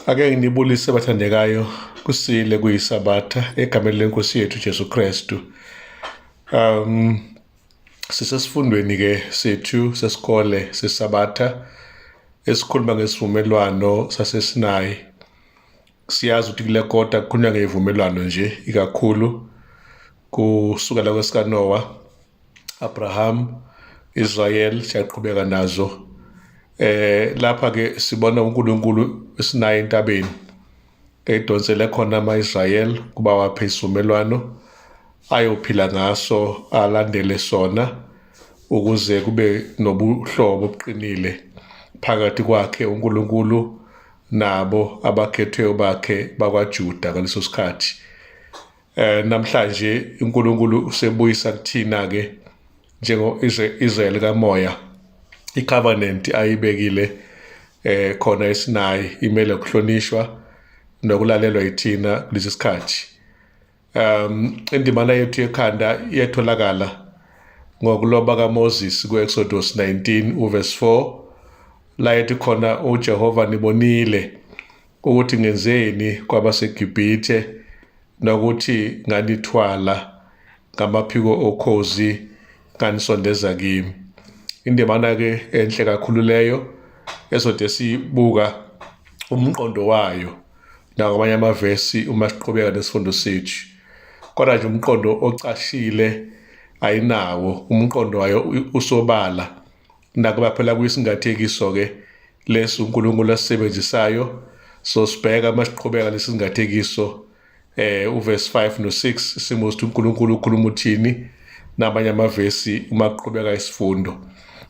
Ake nginibulise bathandekayo kusile kuyisabatha egameni lenkosi yethu Jesu Kristu. Sisesifundweni ke sethu sesikole sesabatha esikhuluma ngesivumelwano saseSinayi. Siyazi ukuthi kule kota kukhulunywa ngevumelwano nje ikakhulu kusukela kwesika Noah, Abraham, Israel siyaqhubeka nazo. Lapha ke sibona uNkulunkulu eSinayi entabeni edonsele khona ama-Israel kuba wapha isivumelwano ayophila ngaso, alandele sona ukuze kube nobuhlobo obuqinile phakathi kwakhe uNkulunkulu nabo abakhethwe bakhe bakwaJuda ngaleso sikhathi. Namhlanje uNkulunkulu usebuyisa kuthina ke njengo-Israel kamoya i-covenant ayibekile khona eSinayi imele ukuhlonishwa nokulalelwa yithina kulesi sikhathi. Indimana yethu yekhanda iyatholakala ngokuloba kaMoses ku-Exodus 19 uverse 4 la ethi khona uJehova nibonile ukuthi ngenzeni kwabaseGibhithe nokuthi nganithwala ngamaphiko okhozi kanisondeza kimi. Indimana ke enhle kakhulu leyo esode sibuka umqondo wayo nakwamanye amavesi uma siqhubeka nesifundo sethu. Kodwa nje umqondo ocashile ayinawo, umqondo wayo usobala nakuba phela kuyisingathekiso ke leso uNkulunkulu asisebenzisayo. So sibheka masiqhubeka lesingathekiso uverse 5 no6 simo ukuthi uNkulunkulu ukhuluma uthini namanye amavesi uma kuqhubeka isifundo.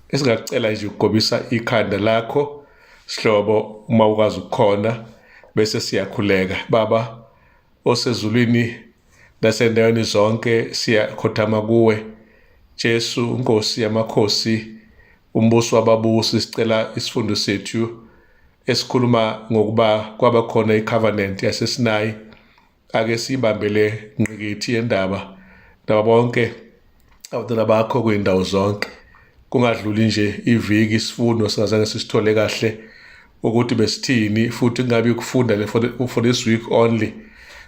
Esingacela nje ukugobisa ikhanda lakho sihlobo uma ukwazi ukukhona bese siyakhuleka. Baba osezulwini nasendaweni zonke siyakhothama kuwe Jesu Nkosi yamakhosi, umbuso wababusi. Sicela isifundo sethu esikhuluma ngokuba kwaba khona i-covenant yaseSinayi ake sibambele ngqikithi yendaba nabo bonke abantwana bakho kuyindawo zonke. Kungadluli nje iviki isifundo singazange sisithole kahle ukuthi besithini, futhi kungabi ukufunda for this week only,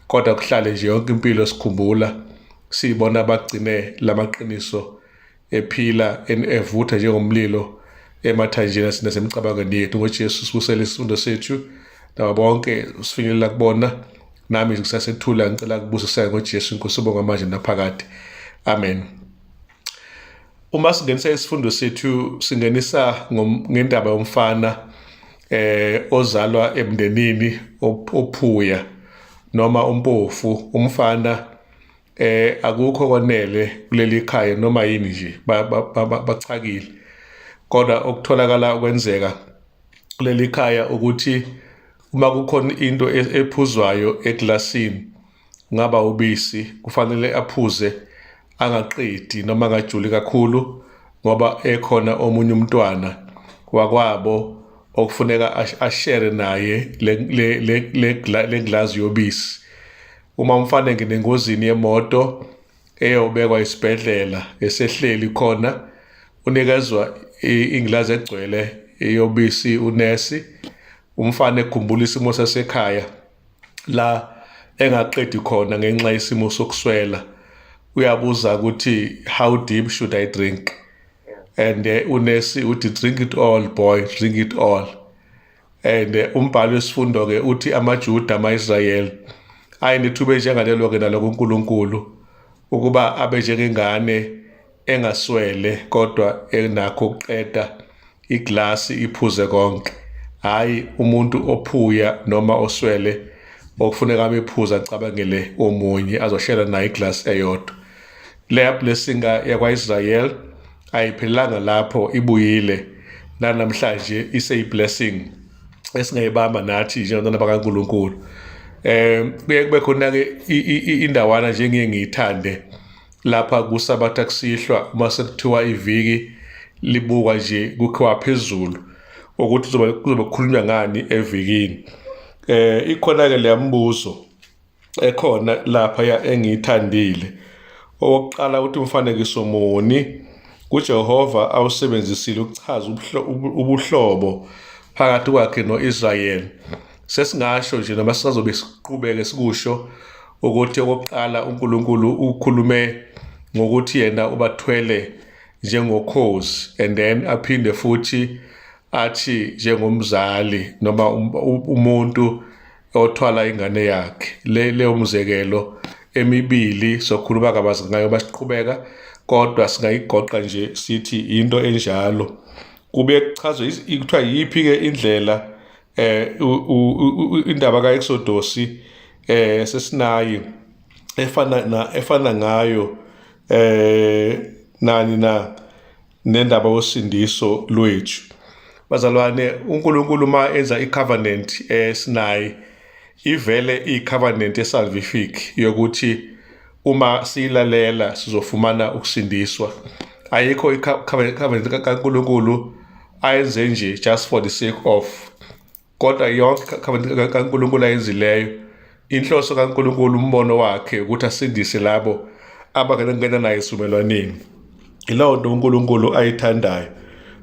kodwa kuhlale nje yonke impilo sikhumbula sibona abagcine lamaqiniso ephila evutha njengomlilo emathanjeni nasemicabangweni yethu. NgoJesu sibusele isifundo sethu nabo bonke sifinyelela kubona, nami ngisasethula ngicela kubusisa ngoJesu Nkosi ubonga manje naphakade, amen. Uma singenisa isifundo sethu singenisa ngendaba yomfana ozalwa emndenini ophuya noma umpofu. Umfana akukho konele kuleli khaya noma yini nje bachakile, kodwa okutholakala kwenzeka kuleli khaya ukuthi uma kukhona into ephuzwayo eglasini, ngaba ubisi, kufanele aphuze angaqedi noma angajuli kakhulu ngoba ekhona omunye umntwana wakwabo okufuneka ashare naye le glass yobisi. Uma umfana ngenengozini yemoto eyobekwa isibhedlela esehleli khona, unikezwa inglass egcwele yobisi unesi, umfana ekhumbula isimo sasekhaya la engaqedi khona ngenxa yesimo sokuswela. Uyabuza ukuthi how deep should I drink? And unesi uthi drink it all boy, drink it all. And umbhalo wesifundo ke uthi amaJuda ama-Israel ayinethuba njengalelo ke nalo kuNkulunkulu ukuba abe njengengane engaswele kodwa enakho ukuqeda iglasi iphuze konke, hayi umuntu ophuya noma oswele okufuneka amephuza acabangele omunye azoshela naye iglasi eyodwa. Le blessing yakwa-Israel ayiphelanga lapho, ibuyile namhlanje iseyi-blessing esingayibamba nathi njengabantwana bakaNkulunkulu. Kuye kube khona-ke indawana nje engiye ngiyithande lapha kusabatha kusihlwa uma sekuthiwa iviki libukwa nje kukhiwa phezulu ukuthi kuzobe kukhulunywa ngani evikini. Ikhona-ke leya mbuzo ekhona lapha engiyithandile. Owokuqala uthi umfanekiso muni uJehova awusebenzisile ukuchaza ubuhlobo phakathi kwakhe noIsrael sesingasho nje noma sisazobe siqhubeke sikusho ukuthi okokuqala uNkulunkulu ukhulume ngokuthi yena ubathwele njengokhozi, and then aphinde futhi athi njengomzali noma umuntu othwala ingane yakhe. Leyo mzekelo emibili sokhuluma kabanzi ngayo masiqhubeka, kodwa singayigoqa nje sithi into enjalo. Kube kuchazwe kuthiwa yiphi-ke indlela indaba ka-Eksodosi sesinayi efana ngayo nendaba yosindiso lwethu. Bazalwane, uNkulunkulu ma enza i-covenant esinayi, ivele i-covenant esalvific yokuthi uma siyilalela sizofumana ukusindiswa. Ayikho i-covenant kaNkulunkulu ayenze nje just for the sake of, kodwa yonke i-covenant kaNkulunkulu ayenzileyo, inhloso kaNkulunkulu, umbono wakhe ukuthi asindise labo abangena naye esivumelwaneni. Yilowo nto uNkulunkulu ayithandayo.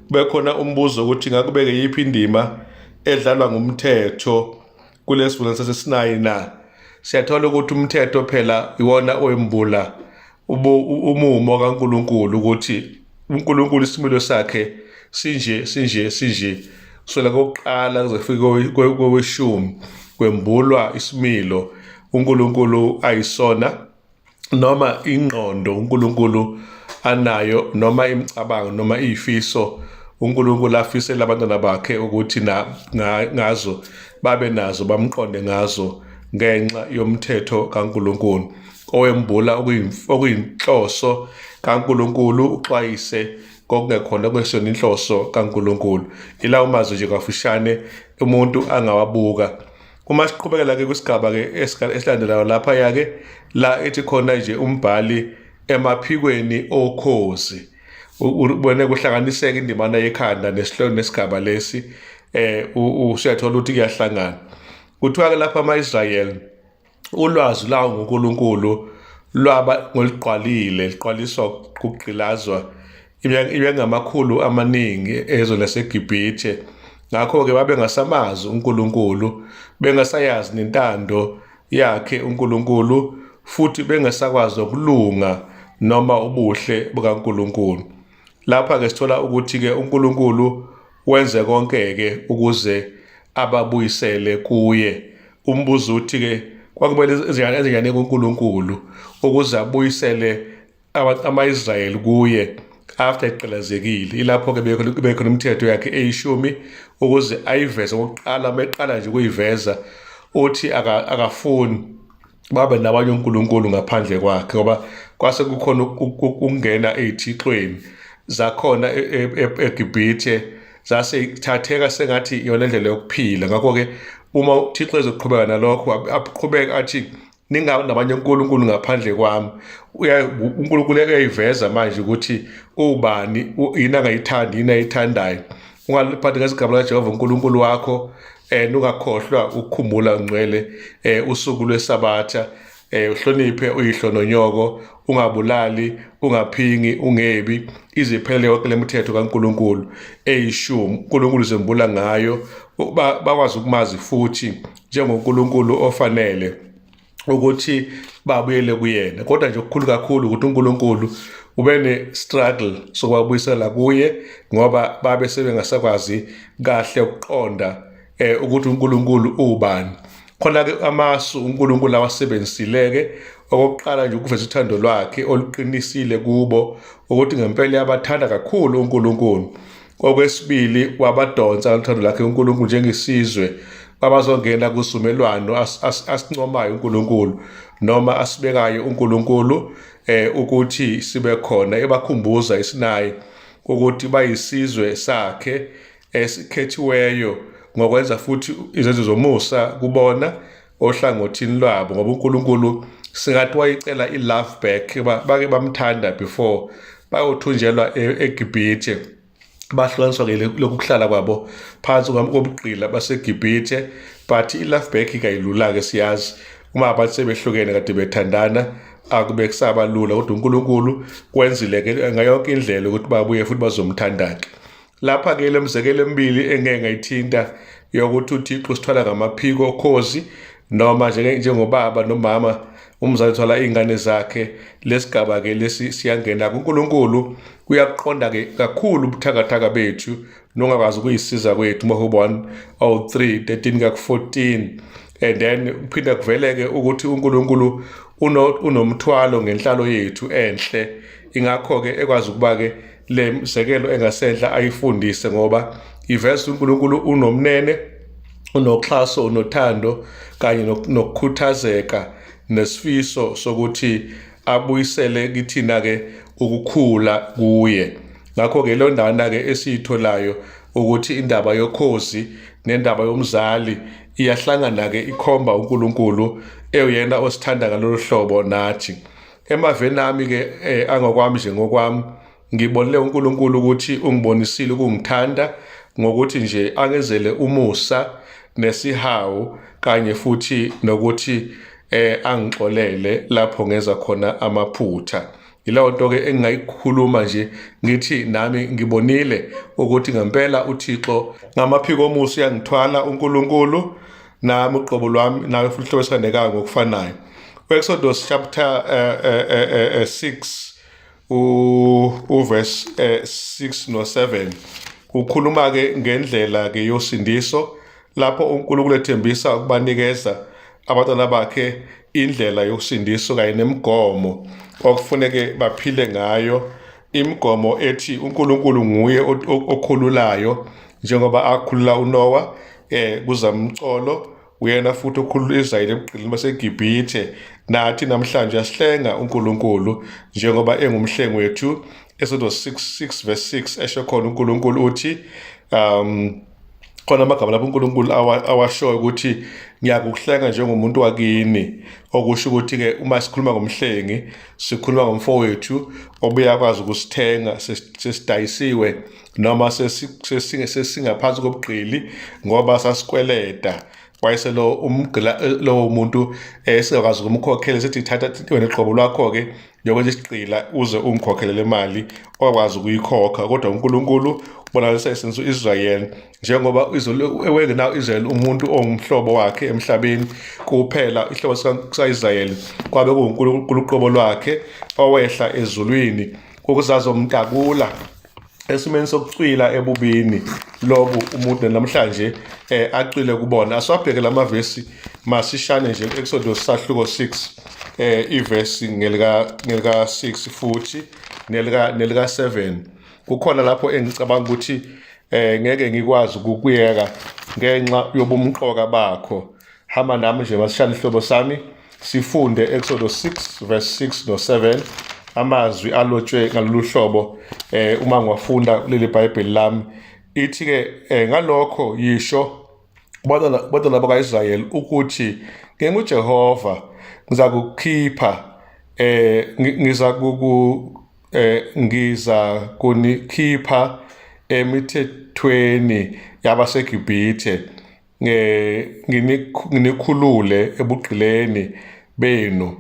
Kube khona umbuzo ukuthi ngakubeke yiphi indima edlalwa ngumthetho kulesivumelwano sasesinayi na? Siyathola ukuthi umthetho phela iwona oyembula umumo kaNkulunkulu, ukuthi uNkulunkulu isimilo sakhe sinje kusukela kokuqala kuze kufike koweshumi kwembulwa isimilo uNkulunkulu ayisona, noma ingqondo uNkulunkulu anayo, noma imicabango noma izifiso uNkulunkulu afisela abantwana bakhe ukuthi ngazo babe nazo, bamqonde ngazo ngenxa yomthetho kaNkulunkulu owembula okuyinhloso kaNkulunkulu, uxwayise kokungekhona kwesona inhloso kaNkulunkulu. Ila umazwi nje kafushane umuntu angawabuka. Uma siqhubekela-ke kwisigaba-ke esilandelayo lapha-ke la ethi khona nje umbhali emaphikweni okhozi, ubone kuhlanganiseka indimana yekhanda nesihloko nesigaba lesi, usuyathola ukuthi kuyahlangana. Kuthiwa-ke lapha ama-Israyeli ulwazi lawo ngoNkulunkulu lwaba ngolugqwalile, liqwaliswa kugqilazwa iminyaka ngamakhulu amaningi ezwe laseGibhithe. Ngakho-ke babengasamazi uNkulunkulu, bengasayazi nentando yakhe uNkulunkulu, futhi bengasakwazi ukulunga noma ubuhle bukaNkulunkulu. Lapha-ke sithola ukuthi-ke uNkulunkulu wenze konke-ke ukuze ababuyisele kuye. Umbuzo uthi-ke kwakumele ezinyaneni kuNkulunkulu ukuze abuyisele ama-Israyeli kuye after eqelazekile. Ilapho-ke bekhona imithetho yakhe eyishumi ukuze ayiveze okokuqala. Meqala nje ukuyiveza uthi akafuni babe nabanye uNkulunkulu ngaphandle kwakhe, ngoba kwase kukhona ukungena ezithixweni zakhona eGibhithe, zasithatheka sengathi iyona ndlela yokuphila. Ngakho-ke uma uThixo ezoqhubeka nalokho, aqhubeka athi ningabi nabanye uNkulunkulu ngaphandle kwami, uNkulunkulu uyayiveza manje ukuthi ubani, yini angayithandi, yini ayithandayo. Ungaliphathi ngesigaba kaJehova uNkulunkulu wakho, ungakhohlwa ukukhumbula ngcwele usuku lweSabatha, uhloniphe uyihlo nonyoko, ungabulali, ungaphingi, ungebi, iziphele yonke le mithetho kaNkulunkulu eyishumi uNkulunkulu zembula ngayo, bakwazi ukumazi futhi njengoNkulunkulu ofanele ukuthi babuyele kuyena. Kodwa nje okukhulu kakhulu ukuthi uNkulunkulu ube ne-struggle sokubabuyisela kuye, ngoba babe sebengasakwazi kahle ukuqonda ukuthi uNkulunkulu ubani. Khona-ke amasu uNkulunkulu awasebenzisile-ke, okokuqala nje ukuveza uthando lwakhe oluqinisile kubo ukuthi ngempela yabathanda kakhulu uNkulunkulu. Okwesibili, wabadonsa uthando lwakhe uNkulunkulu njengesizwe abazongena kusivumelwano asincomayo uNkulunkulu noma asibekayo uNkulunkulu ukuthi sibe khona, ebakhumbuza isinayi ukuthi bayisizwe sakhe esikhethiweyo ngokwenza futhi izenzo zomusa kubona ohlangothini lwabo, ngoba uNkulunkulu singathi wayicela i-love back, bake bamthanda before bayothunjelwa eGibhithe, bahlukaniswa lokuhlala kwabo phansi kobugqila baseGibhithe. But i-love back kayilula-ke, siyazi uma abantu sebehlukene kade bethandana akube kusaba lula, kodwa uNkulunkulu kwenzile-ke ngayonke indlela ukuthi babuye futhi bazomthanda-ke. Lapha-ke le mzekelo emibili engeke ngayithinta yokuthi uThixo sithwala ngamaphiko okhozi noma njengobaba nomama umzali uthola izingane zakhe. Lesigaba ke lesi siyangena kuNkulunkulu kuyaqonda ke kakhulu ubuthakathaka bethu nongakwazi ukuyisiza kwethu Mahubo 1:3-13 ku-14. And then kuphinda kuveleke ukuthi uNkulunkulu unomthwalo ngenhlalo yethu enhle, ingakho-ke ekwazi ukuba-ke le mzekelo engasenhla ayifundise ngoba iveza uNkulunkulu unomnene, unoxhaso, unothando kanye nokukhuthazeka nesifiso sokuthi abuyisele kithina-ke ukukhula kuye. Ngakho-ke lo ndana-ke esiyitholayo ukuthi indaba yokhozi nendaba yomzali iyahlangana-ke ikhomba uNkulunkulu eyena osithanda ngalolu hlobo nathi. Emaveni ami-ke angokwami nje ngokwami ngibonile uNkulunkulu ukuthi ungibonisile ukungithanda ngokuthi nje angenzele umusa nesihawu kanye futhi nokuthi angixolele lapho ngenza khona amaphutha. Yileyo nto-ke engingayikhuluma nje ngithi nami ngibonile ukuthi ngempela uThixo ngamaphiko omusa uyangithwala uNkulunkulu, nami uqobo lwami nawe futhi hlobo esithandekayo ngokufanayo. Exodus chapter 6 uverse 6 no-7 ukhuluma-ke ngendlela-ke yosindiso lapho uNkulunkulu ethembisa ukubanikeza abantwana bakhe indlela yokusindiso kanye nemigomo okufuneke baphile ngayo. Imigomo ethi uNkulunkulu nguye okhululayo njengoba akhulula uNowa kuzamcolo, uyena futhi okhulula Israyeli ebugqilini baseGibhithe. Nathi namhlanje asihlenga uNkulunkulu njengoba engumhlengi wethu. Exodus 6 verse 6 esho khona uNkulunkulu uthi khona amagama lapho uNkulunkulu awashoyo ukuthi ngiyakuhlenga njengomuntu wakini, okusho ukuthi-ke uma sikhuluma ngomhlengi sikhuluma ngomfowethu obuyakwazi ukusithenga sesidayisiwe noma sesingaphansi kobugqili ngoba sasikweleta. Wayeselo lo muntu singakwazi ukumkhokhela sithi thatha wena iqobo lwakho-ke yokwenza isigqila uze ungikhokhelele imali okwazi ukuyikhokha. Kodwa uNkulunkulu ubonakalisa isenzo Israyeli njengoba wengenawo Israyeli umuntu ongumhlobo wakhe emhlabeni kuphela. Ihlobo sika-Israyeli kwabe kuwuNkulunkulu uqobo lwakhe owehla ezulwini ukuzazomntakula esimeni sokucwila ebubini lobu umuntu namhlanje acwile kubona. Asiwabheke lamavesi masishane nje Exodus sahluko 6 ivesi ngelika 6 futhi nelika 7. Kukhona lapho engicabanga ukuthi ngeke ngikwazi ukuyeka ngenxa yobumqoka bakho. Hamba nami nje masishane ihlobo sami sifunde Exodus 6 verse 6 no-7 amazwi alotshwe ngalolu hlobo uma ngiwafunda kuleli Bhayibheli lami. Ithi-ke ngalokho yisho abantwana bakwa-Israyeli ukuthi nginguJehova ngiza kukhipha ngiza kunikhipha emithethweni yabaseGibhithe nginikhulule ebugqileni benu,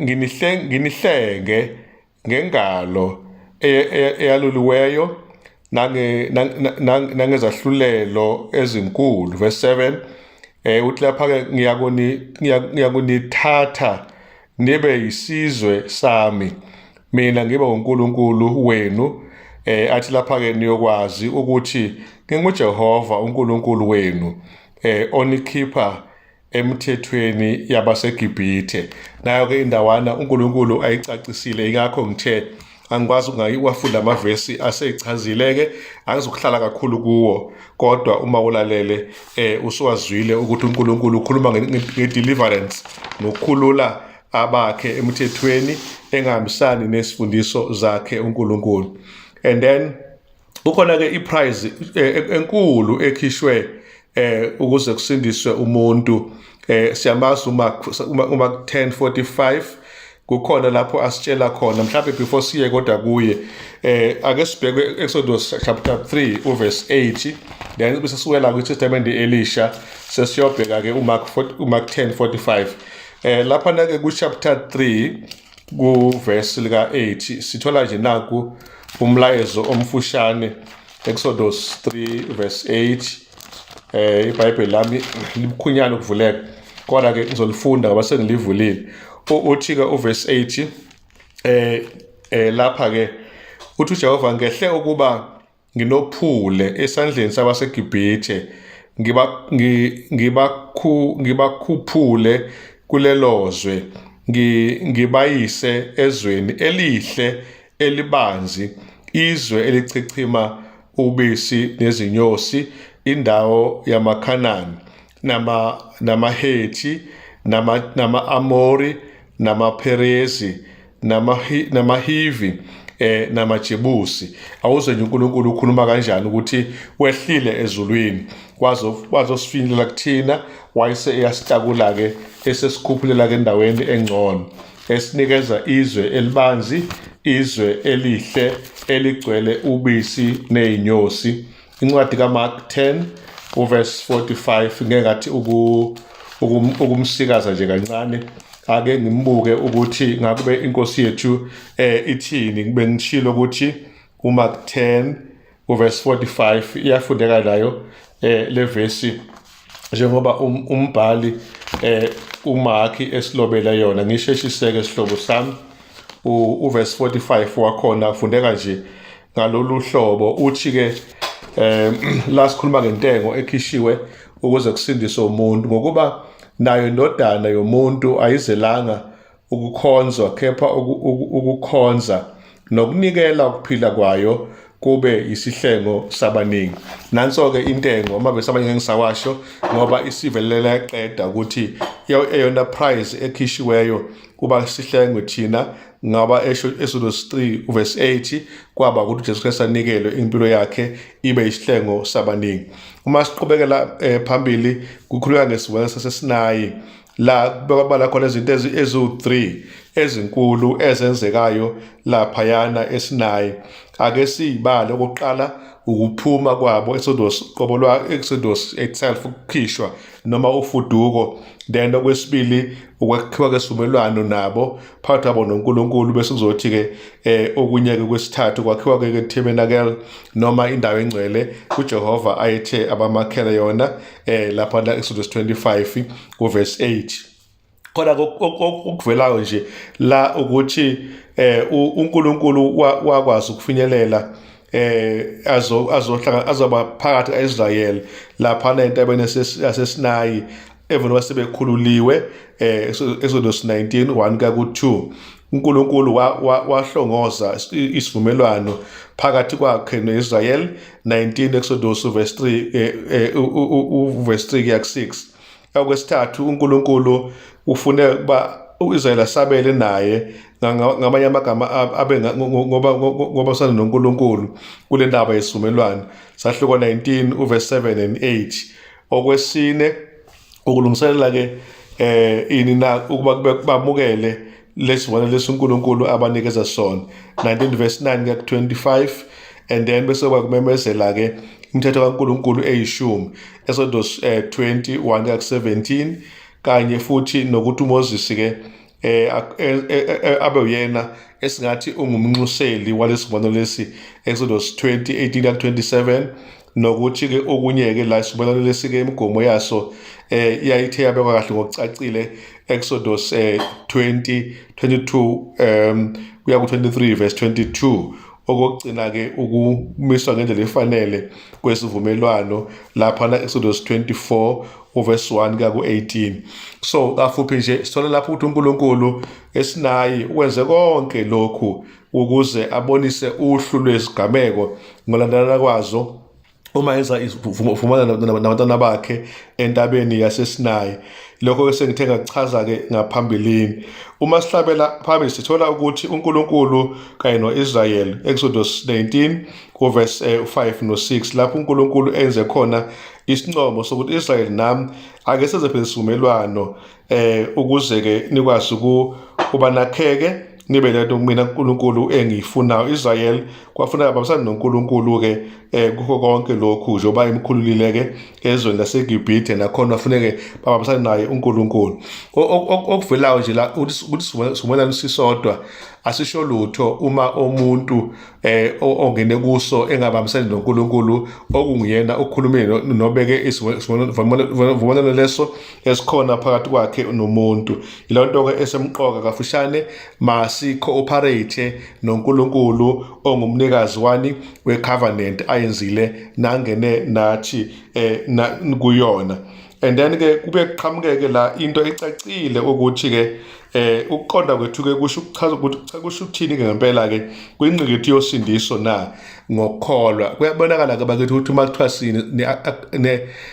nginihlenge ngengalo eyaluliweyo nangezahlulelo ezinkulu. Verse 7 uthi lapha-ke ngiyakunithatha nibe yisizwe sami, mina ngibe uNkulunkulu wenu. Athi lapha-ke niyokwazi ukuthi nginguJehova uNkulunkulu wenu onikhipha emithethweni yabaseGibhithe. Nayo-ke indawana uNkulunkulu ayicacisile, ingakho ngithe angikwazi ukungayiwafunda amavesi aseyichazile-ke, angizukuhlala kakhulu kuwo, kodwa uma ulalele usuwazwile ukuthi uNkulunkulu ukhuluma nge-deliverance nokukhulula abakhe emithethweni engahambisani nesifundiso zakhe uNkulunkulu. And then kukhona-ke iprize enkulu ekhishwe ukuze kusindiswe umuntu. Siyamazi uMark 10:45 kukhona lapho asitshela khona, mhlawumbe before siye kodwa kuye ake sibheke Exodus chapter 3 uverse 8, then bese siwela kwiTestament Elisha sesiyobheka-ke uMark 10:45. Lapha-ke ku-chapter 3 kuverse lika 8 sithola nje naku umlayezo omfushane. Exodus 3 verse 8 iBhayibheli lami libukhunyana ukuvuleka, kodwa ke ngizolifunda ngoba sengilivulile. Uthi ke uverse 8 lapha ke uthi uJehova, ngehle ukuba nginophule esandleni sabaseGibhithe, ngibakhuphule kulelozwe, ngibayise ezweni elihle elibanzi, izwe elichichima ubisi nezinyosi, indawo yamaKhanani namaHethi nama-Amori namaPherezi namaHivi namaJebusi. Awuzwe nje uNkulunkulu ukhuluma kanjani ukuthi wehlile ezulwini wazosifinyelela kuthina, wayese eyasitakula-ke esesikhuphulela-ke endaweni engcono, esinikeza izwe elibanzi, izwe elihle eligcwele ubisi ney'nyosi. Incwadi kaMark 10 uverse 45 ngengathi ukumsikaza nje kancane. Ake ngimbuke ukuthi ngakube inkosi yethu ithini. Ngibe ngitshilo ukuthi uMark 10 uverse 45 iyafundeka nayo le verse, njengoba umbhali uMarki esilobela yona. Ngisheshiseke isihlobo sami, uverse 45 wakhona ufundeka nje ngalolu hlobo. Uthi-ke la sikhuluma ngentengo ekhishiwe ukuze kusindiswe umuntu, ngokuba nayo indodana yomuntu ayizelanga ukukhonzwa, kepha ukukhonza nokunikela ukuphila kwayo kube isihlengo sabaningi. Nanso-ke intengo amavesi amanye ngisawasho ngoba isivelela yaqeda ukuthi eyona price ekhishiweyo kuba isihlengo thina, ngaba Exodus 3 verse 8 kwaba ukuthi uJesu Kristu anikelwe impilo yakhe ibe isihlengo sabaningi. Uma siqhubekela phambili kukhulunywa ngesivumelwano saseSinayi, la babala khona izinto eziwu-3 ezinkulu ezenzekayo laphayana eSinayi. Ake siyibale. Okokuqala ukuphuma kwabo Exodus itself, ukukhishwa noma ufuduko. Then okwesibili ukwakhiwa kwesivumelwano nabo phakathi kwabo noNkulunkulu, bese kuzothi-ke okunye-ke kwesithathu kwakhiwa kwe-tabernacle noma indawo engcwele uJehova ayethe abamakhela yona lapha la Exodus 25 verse 8. Khona okuvelayo nje la ukuthi uNkulunkulu wakwazi ukufinyelela azoba phakathi kaIsrayeli laphana entabeni yaseSinayi, even wasebekhululiwe Exodus 19 1-2. uNkulunkulu wahlongoza isivumelwano phakathi kwakhe noIsrayeli. 19 Exodus verse 3 verse 3-6. Okwesithathu uNkulunkulu ufune ukuba uIsrayeli asabele naye, ngamanye amagama abe ngoba sana noNkulunkulu kule ndaba yesivumelwano. Sahluko 19 verse 7 and 8. Okwesine ukulungiselela-ke ini na ukuba bamukele lesivumelwano lesiNkulunkulu abanikeza sona. 19 verse 9-25. And then bese kwakumemezela-ke imithetho kaNkulunkulu eyishumi, Exodus 21-17, kanye futhi nokuthi uMoses-ke abe uyena esingathi ungumnxuseli walesivumelwano lesi, Exodus 20:18-27. Nokuthi-ke okunye-ke la isivumelwano lesi-ke imigomo yaso yayithe yabekwa kahle ngokucacile, Exodus 20:22 kuya ku-23 verse 22. Okugcina-ke ukumiswa ngendlela efanele kwesivumelwano laphana Exodus 24 verse 1 kuya ku-18. So kafuphi nje sithola lapho ukuthi uNkulunkulu eSinayi wenze konke lokhu ukuze abonise uhlu lwezigameko ngokulandelana kwazo uma enza ivumana nabantwana bakhe entabeni yaseSinayi. Lokho-ke sengithe ngakuchaza-ke ngaphambilini. Uma sihlabela phambili sithola ukuthi uNkulunkulu kanye no-Israyeli, Exodus 19 verse 5 no-6, lapho uNkulunkulu enze khona isincomo sokuthi Israyeli nami ake senze phela isivumelwano ukuze-ke nikwazi ukuba nakheke nibe lento mina uNkulunkulu engiyifunayo. Israyeli kwafuneka babambisane noNkulunkulu-ke kukho konke lokhu njengoba imkhululile-ke ezweni laseGibhithe nakhona afuneke babambisane naye uNkulunkulu. Okuvelayo nje la ukuthi sivumelane sisodwa asisho lutho uma umuntu ongene kuso engabambisani noNkulunkulu okungiyena okhulumile nobeke isivumelwano leso esikhona phakathi kwakhe nomuntu. Ilo nto-ke esemqoka kafushane masi-cooperate noNkulunkulu ongumnikazi wani we-covenant ayenzile nangene nathi kuyona. And then-ke kube kuqhamuke-ke la into ecacile ukuthi-ke ukuqonda kwethu-ke kusho ukuthini-ke ngempela-ke kwingqikithi yosindiso na ngokukholwa. Kuyabonakala-ke bakithi ukuthi uma kuthiwa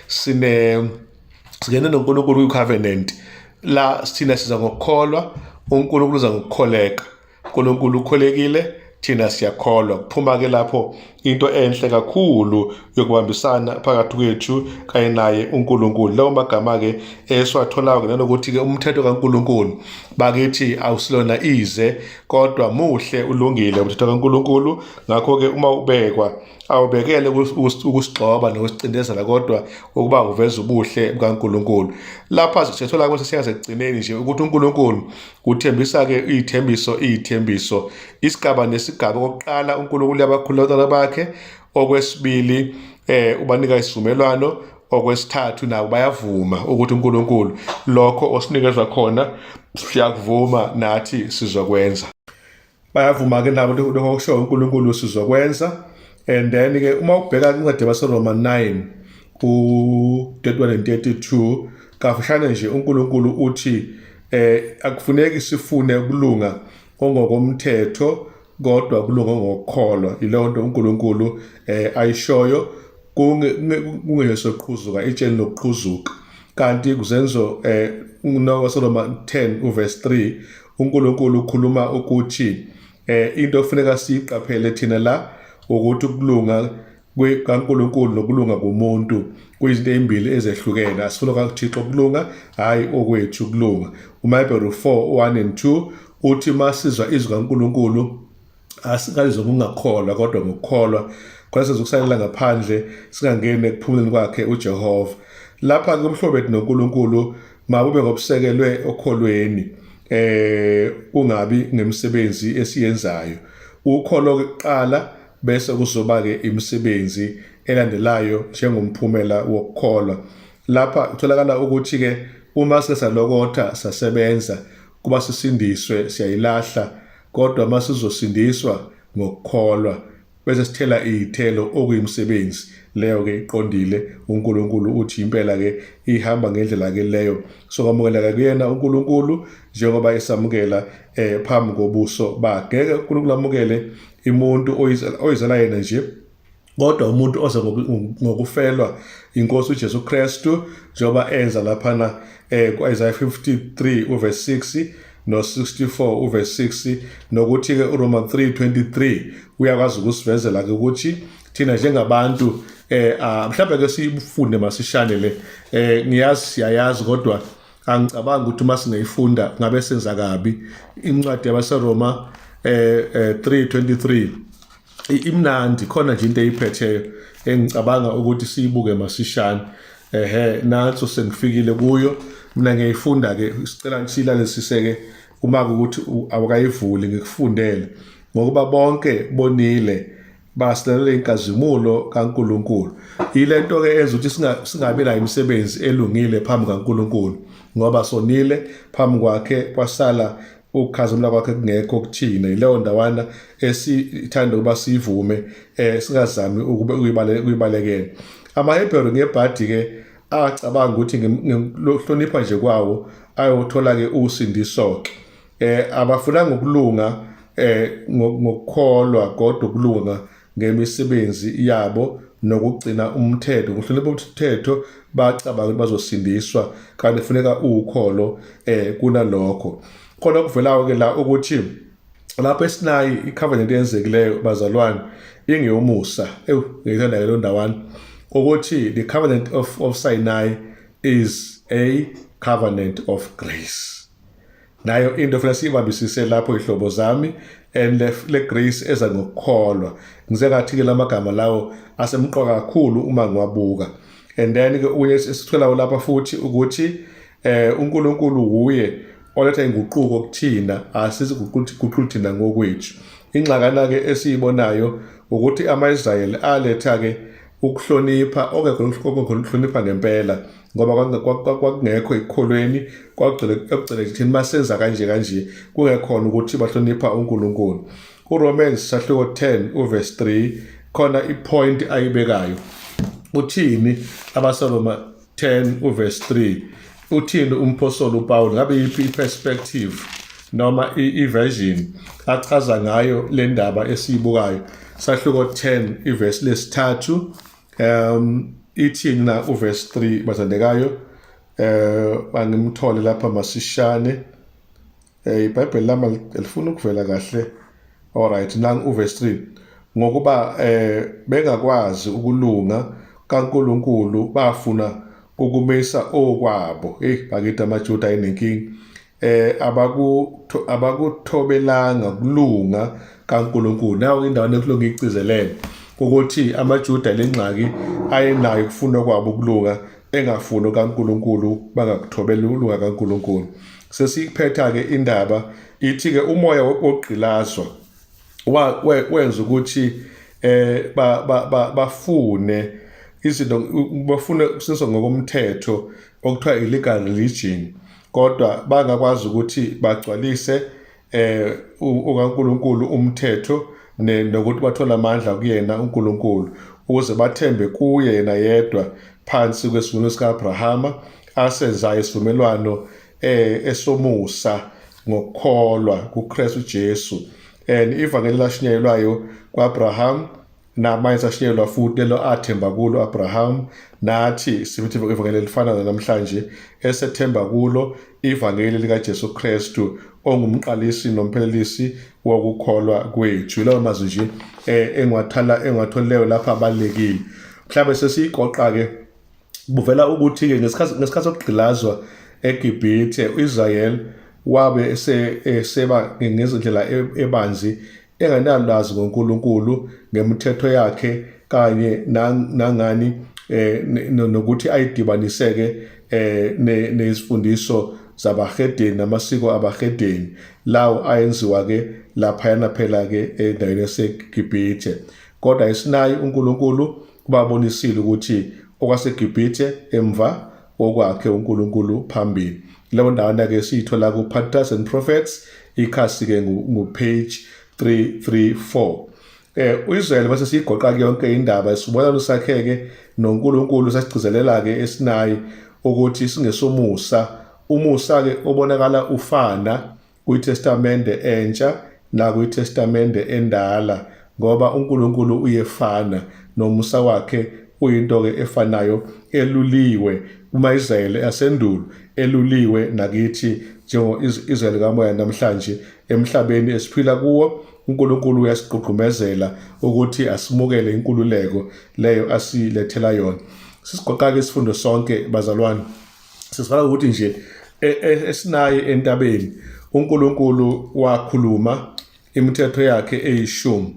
singene noNkulunkulu kwi-covenant la thina siza ngokukholwa, uNkulunkulu uza ngokukholeka. uNkulunkulu ukholekile, thina siyakholwa. Kuphuma-ke lapho into enhle kakhulu yokubambisana phakathi kwethu kanye naye uNkulunkulu. Lawo magama-ke esiwatholayo nanokuthi-ke umthetho kaNkulunkulu bakithi awusilona ize kodwa muhle ulungile umthetho kaNkulunkulu. Ngakho-ke uma ubekwa awubekele ukusigxoba nokusicindezela kodwa ukuba uveza ubuhle bukaNkulunkulu. Lapha sithola ukuthi siyasekugcineni nje ukuthi uNkulunkulu uthembisa-ke iy'thembiso isigaba nesigaba. Okokuqala, uNkulunkulu uyabakhulula abantwana bakhe. Okwesibili, ubanika isivumelwano. Okwesithathu, nabo bayavuma ukuthi uNkulunkulu lokho osinikeza khona siyakuvuma nathi sizokwenza. Bayavuma-ke nabo lokho okusho uNkulunkulu sizokwenza. And then-ke uma ubheka kwincwadi yabaseRoma 9 ku-31-32 kafushane nje uNkulunkulu uthi akufuneki sifune ukulunga ongokomthetho kodwa kulunga ngokukholwa. Yileyo nto uNkulunkulu ayishoyo kungesoqhuzuka itsheni lokuqhuzuka. Kanti kuzenzo waseRoma 10 uverse 3 uNkulunkulu ukhuluma ukuthi into ofuneka siyiqaphele thina la ukuthi ukulunga kaNkulunkulu nokulunga komuntu kuyizinto ezimbili ezehlukene. Asifuna kaThixo ukulunga, hayi okwethu ukulunga. uHebrew 4:1-2 uthi masizwa izwi kaNkulunkulu asikalizwa ngokungakholwa kodwa ngokukholwa khona sizokusalela ngaphandle singangeni ekuphumuleni kwakhe uJehova. Lapha-ke umhlobo bethu noNkulunkulu mabube ngobusekelwe okholweni, kungabi ngemisebenzi esiyenzayo. Ukholo kuqala bese kuzoba-ke imisebenzi elandelayo njengomphumela wokukholwa. Lapha kutholakala ukuthi-ke uma sesalokotha sasebenza kuba sisindiswe siyayilahla, kodwa uma sizosindiswa ngokukholwa bese sithela iy'thelo okuyimisebenzi leyo-ke iqondile. uNkulunkulu uthi impela-ke ihamba ngendlela-ke leyo sokwamukela-ke kuyena uNkulunkulu njengoba esamukela phambi kobuso bakhe. Ngeke uNkulunkulu amukele umuntu oyizela yena nje kodwa umuntu oza ngokufelwa inkosi uJesu Kristu njengoba enza laphana ku-Isaiah 53 uverse 6 no-64 uverse 6 nokuthi-ke uRoma 3:23 uyakwazi ukusivezela-ke ukuthi thina njengabantu mhlawumbe-ke siyifunde masishane le ngiyazi siyayazi kodwa angicabangi ukuthi uma singayifunda ngabe senza kabi. Incwadi yabaseRoma 3:23 imnandi, khona nje into eyiphetheyo engicabanga ukuthi siyibuke masishane. Nanso sengifikile kuyo mina ngiyayifunda-ke, sicela siyilalesise-ke uma ukuthi awukayivuli ngikufundele ngokuba bonke bonile basilalela inkazimulo kaNkulunkulu. Yile nto-ke enza ukuthi singabi nayo imisebenzi elungile phambi kaNkulunkulu ngoba sonile phambi kwakhe kwasala ukukhazimula kwakhe kungekho kuthina. Yileyo ndawana esithanda ukuba siyivume singazami ukuyibalekela. AmaHebheru ngebhadi-ke acabanga ukuthi ngokuhlonipha nje kwawo ayothola-ke usindiso-ke. Abafunanga ukulunga ngokukholwa kodwa ukulunga ngemisebenzi yabo nokugcina umthetho. Ngokuhlonipha umthetho bacabanga ukuthi bazosindiswa kanti kufuneka ukholo kunalokho. Khona okuvelayo-ke la ukuthi lapho esinayi i-covenant eyenzekileyo bazalwane ingeyomusa. Ngiyithanda-ke lo ndawana ukuthi the covenant of Sinai is a covenant of grace. nayo into fanele siyibambisise lapho ihlobo zami, and le grace eza ngokukholwa. Ngize ngathi ke lamagama lawo asemqoka kakhulu uma ngiwabuka. And then ke uye sitholayo lapha futhi ukuthi uNkulunkulu uye oletha inguquko kuthina, asiziguquthi thina ngokwethu. Ingxakana ke esiyibonayo ukuthi ama-Israyeli aletha ke ukuhlonipha okungekho ukuhlonipha ngempela, ngoba kwakungekho ekukholweni, kwakugcile thina masenza kanje kungekhona ukuthi bahlonipha uNkulunkulu. kuRomans sahluko 10 uverse 3 khona ipoint ayibekayo. Uthini abaseRoma 10 uverse 3? Uthini umphostoli uPaul, ngabe yiphi iperspective noma iversion achaza ngayo le ndaba esiyibukayo? Sahluko 10 iverse lesithathu ithini na uverse 3 bathandekayo? Angimthole lapha masishane. iBhayibheli lami elifuna ukuvela kahle. Alright, nang uverse 3. Ngokuba bengakwazi ukulunga kaNkulunkulu bafuna ukumisa okwabo. Bakithi amaJuda ayinenkingi. Abakuthobelanga kulunga kaNkulunkulu. Nawo indawo nekulunga igcizelele ukuthi amaJuda lengxaki ayenayo ukufuna kwabo ukulunga, engafuni kaNkulunkulu, bangakuthobela ulunga kaNkulunkulu. Sesiphetha ke indaba ithi ke umoya wokugqilazwa wenza ukuthi bafune izinto, bafune usizo ngokomthetho okuthiwa illegal religion, kodwa bangakwazi ukuthi bagcwalise uNkulunkulu umthetho nokuthi bathola amandla kuyena uNkulunkulu ukuze bathembe kuye yena yedwa phansi kwesivumelwano sika-Abrahama asenzayo isivumelwano esomusa ngokukholwa kuKristu Jesu. And ivangeli lashunyayelwayo kwa-Abraham namanje ashunyayelwa futhi lelo athemba kulo Abraham, nathi sibithi ivangeli elifana namhlanje esethemba kulo ivangeli likaJesu Kristu ongumqalisi nomphelelisi wokukholwa kwethu. Yilawo mazwi nje engiwatholileyo lapha abalulekile. Mhlawumbe sesiyiqoqa ke buvela ukuthi ke ngesikhathi sokugqilazwa eGibhithe uIsrayeli wabe seba ngezindlela ebanzi enganalwazi ngoNkulunkulu, ngemithetho yakhe kanye nangani nokuthi ayidibaniseke nezifundiso zabahedeni namasiko abahedeni lawo ayenziwa ke laphayana phela ke endaweni yaseGibhithe. Kodwa eSinayi uNkulunkulu kubabonisile ukuthi okwaseGibhithe emva okwakhe uNkulunkulu phambili. Leyo ndawana ke siyithola ku-Patriarchs and Prophets, ikhasi ke ngupage 334. uIsrael base siyigoqa ke yonke indaba isibonakalo sakheke noNkulunkulu sasigcizelela ke eSinayi ukuthi singesomusa. Umusa ke obonakala ufana kwiTestamente entsha na kwiTestamente endala, ngoba uNkulunkulu uyefana nomusa wakhe uyinto ke efanayo, eluliwe uma-Israyeli asendulo, eluliwe nakithi njengo-Israyeli kamoya namhlanje emhlabeni esiphila kuwo. uNkulunkulu uyasigqugqumezela ukuthi asimukele inkululeko leyo asilethela yona. Sisigoqa ke isifundo sonke bazalwane, sisifaka ukuthi nje eSinayi entabeni uNkulunkulu wakhuluma imithetho yakhe eyishumi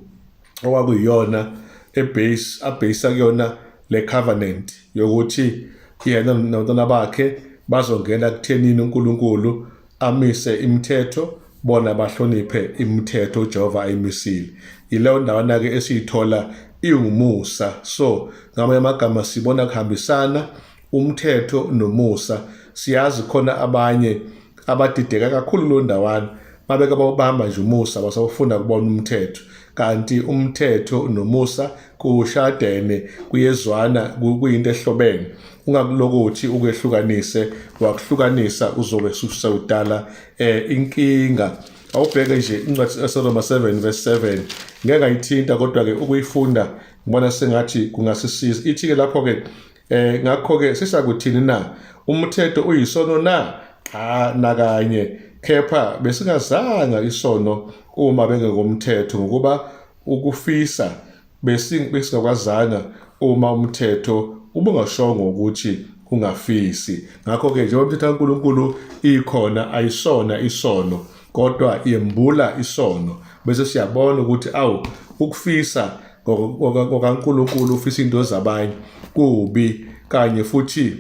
okwakuyiyona abheyisa kuyona le covenant yokuthi yena nabantwana bakhe bazongena kuthenini uNkulunkulu amise imithetho, bona bahloniphe imithetho uJehova ayimisile. Yileyo ndawana ke esiyithola ingumusa. So ngamanye amagama sibona kuhambisana umthetho nomusa. Siyazi khona abanye abadideka kakhulu lo ndawana mabeke bahamba nje umusa basawufunda kubona umthetho, kanti umthetho nomusa kushadene, kuyezwana, kuyinto ehlobene. Ungakulokuthi ukwehlukanise, wakuhlukanisa uzobe usawudala inkinga. Awubheke nje incwadi yaseRoma 7 verse 7, ngeke ngayithinta kodwa ke ukuyifunda ngibona sengathi kungasisiza. Ithi ke lapho ke ngakho ke sisakuthini na? Umthetho uyisono na? Nakanye, kepha besingazanga isono uma bengekomthetho, ngokuba ukufisa besingakwazanga uma umthetho ubungashongo ukuthi ungafisi. Ngakho-ke njengoba imithetho kaNkulunkulu ikhona, ayisona isono, kodwa yembula isono. Bese siyabona ukuthi ukufisa ngokaNkulunkulu, ufisa into zabanye kubi, kanye futhi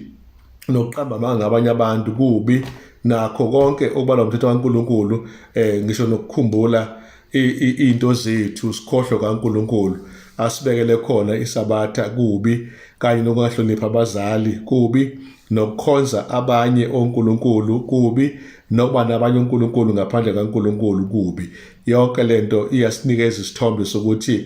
nokuqamba amanga ngabanye abantu kubi. Nakho konke okubalwa umthetho kaNkulunkulu, ngisho nokukhumbula into zethu, sikhohlwe kaNkulunkulu, asibekele khona isabatha kubi, kanye nokungahloniphi abazali kubi, nokukhonza abanye onkulunkulu kubi, nokuba nabanye onkulunkulu ngaphandle kaNkulunkulu kubi. Yonke lento iyasinikeza isithombe sokuthi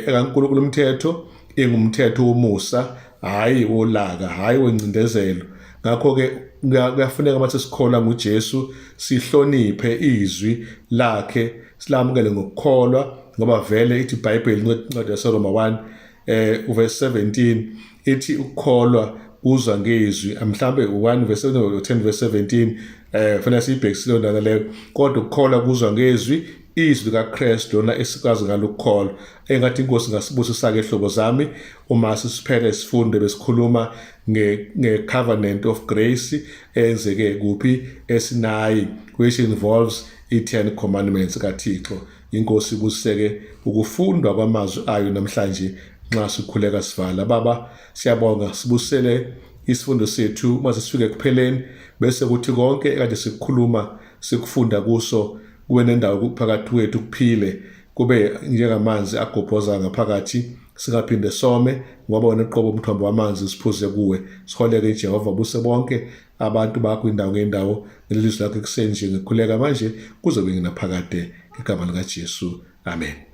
kaNkulunkulu umthetho ingumthetho womusa, hayi wolaka, hayi wencindezelo. Ngakho-ke kuyafuneka mase sikholwa nguJesu sihloniphe izwi lakhe, silamukele ngokukholwa, ngoba vele ithi iBhayibheli incwadi yaseRoma 1 verse 17 ithi ukukholwa kuzwa ngezwi. Mhlambe 1 verse 7 or 10 verse 17 fanele siyibhekisile ndana leyo, kodwa ukukholwa kuzwa ngezwi, izwi likaKristu lona esikwazi ngalo ukukholwa. Engathi inkosi ngasibusisa-ke ehlobo zami uma sisiphele sifunde besikhuluma nge-covenant of grace eyenzeke kuphi eSinayi, which involves i-10 commandments kaThixo. Inkosi ibuseke ukufundwa kwamazwi ayo namhlanje nxa sikhuleka sivala. Baba, siyabonga, sibusele isifundo sethu mase sifike kupheleni, bese kuthi konke ekade sikukhuluma sikufunda kuso kube nendawo phakathi kwethu kuphile, kube njengamanzi agobhoza ngaphakathi, singaphinde some ngoba wena uqobo umthombo wamanzi siphuze kuwe. Siholeke Jehova, buse bonke abantu bakho indawo ngendawo ngelizwi lakho ekuseni nje ngikhuleka manje kuze kube nginaphakade ngegama likaJesu, amen.